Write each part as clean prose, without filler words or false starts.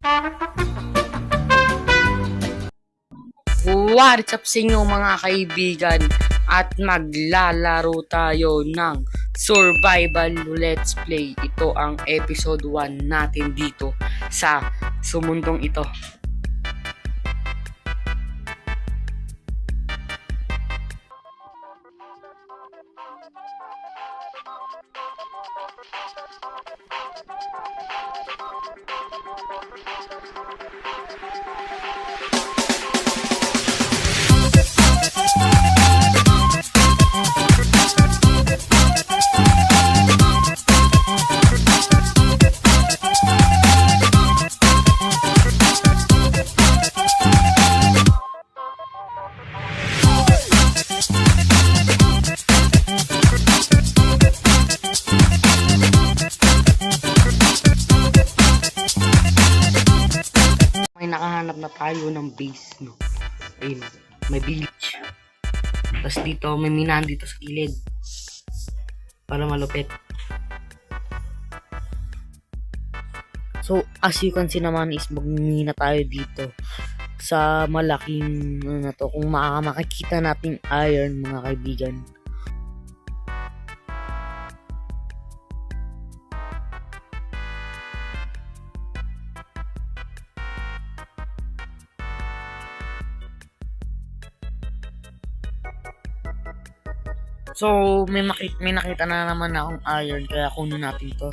What's up sa inyo mga kaibigan? At maglalaro tayo ng Survival Let's Play. Ito ang episode 1 natin dito sa sumundong ito. May nakahanap na tayo ng base, no? Ayun, may village. Tapos dito, may minahan dito sa gilid. Para malupit. So, as you can see naman is magmina tayo dito sa malaking ano na to. Kung makikita natin iron, mga kaibigan. So, may nakita na naman akong iron, kaya kunin natin to.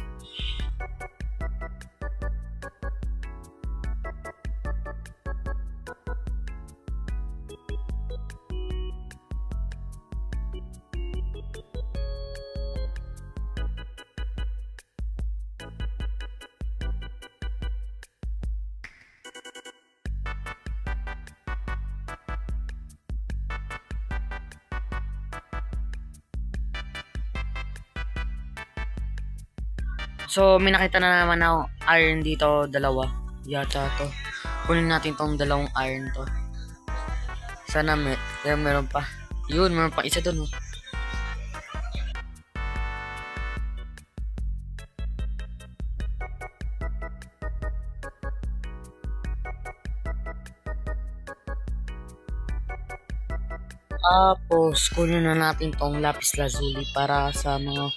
So, may nakita na naman ako iron dito, dalawa. Yata to. Kunin natin tong dalawang iron to. Sana meron pa. Yun, meron pa isa dun. Oh. Tapos, kunin na natin tong lapis lazuli para sa mga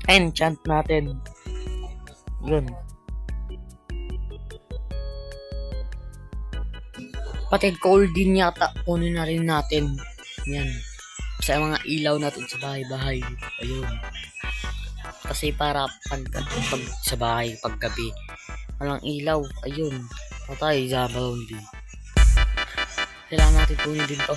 enchant natin. Yun. Pati coal din yata kunin na rin natin. Yan. Sa mga ilaw natin sa bahay-bahay. Ayun. Kasi para pag sa bahay paggabi walang ilaw. Ayun. Patay zabaw din. Kailangan natin kunin din to.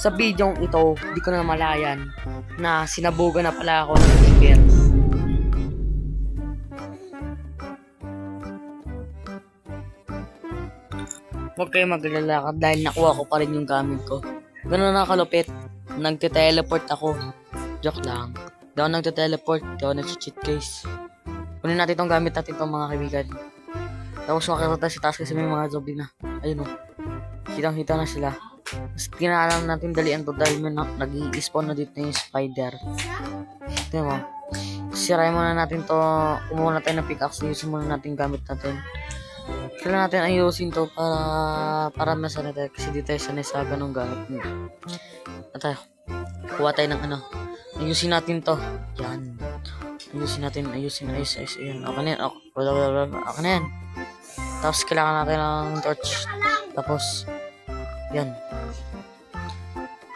sa videong ito, di ko na malayan na sinabugan na pala ako ng Reaper. Huwag kayo maglala dahil nakuha ko pa rin yung gamit ko. Ganun na kalupit. Nagte-teleport ako. Joke lang. Di ako nagte-teleport. Di ako nag-cheat guys. Kunin natin itong gamit natin itong mga kaibigan. Tapos makikita tayo sa taas kasi may mga zombie na. Ayun o. Kitang-kita na sila. Tapos kinaalam natin dalian to dahil may nag-i-spawn na dito yung spider. Tignan mo. Sirayin muna natin to. Kumuha na tayo ng pickaxe. Ayusin muna natin gamit natin. Kailangan natin ayusin to para masanay tayo kasi di tayo sanay sa ganong gamit. Tayo. Kuha tayo ng ano. Ayusin natin to. Yan. Ayusin natin. Ayusin. Ayan. Okay na yan. Okay na yan. Tapos kailangan natin ng torch. Tapos yan.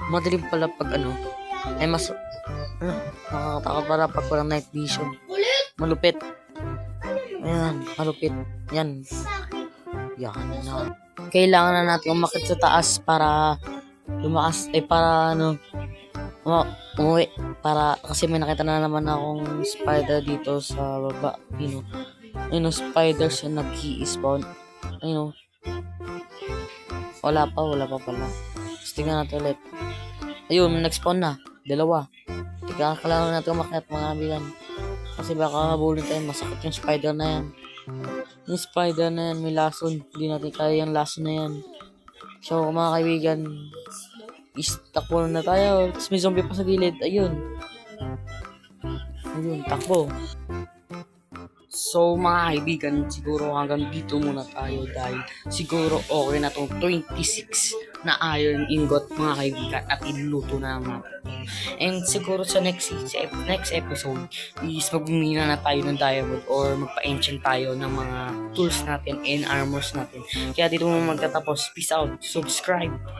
Madilim pala pag ano. Ay mas nakakatakot pala pag walang night vision. Malupit. Ayan. Malupit. Yan. Yan na. Kailangan na natin umakit sa taas para lumakas para ano umuwi para kasi may nakita na naman akong spider dito sa baba. Ayun spiders yung nag-i-spawn. Ayun wala pa pala. Tingnan natin ulit. Ayun, nag-spawn na. Dalawa. Kailangan natin umakit mga kaibigan. Kasi baka habulin tayo. Masakit yung spider na yan. Yung spider na yan, may lason. Hindi natin kaya yung lason na yan. So, mga kaibigan, takbo na tayo. Tapos may zombie pa sa gilid. Ayun, takbo. So, mga kaibigan, siguro hanggang dito muna tayo dahil siguro okay na tong 26 na iron ingot, mga kaibigan, at iluluto na naman. And siguro sa next episode is magmumina na tayo ng diamond or magpa-enchant tayo ng mga tools natin and armors natin. Kaya dito mo magtatapos. Peace out. Subscribe.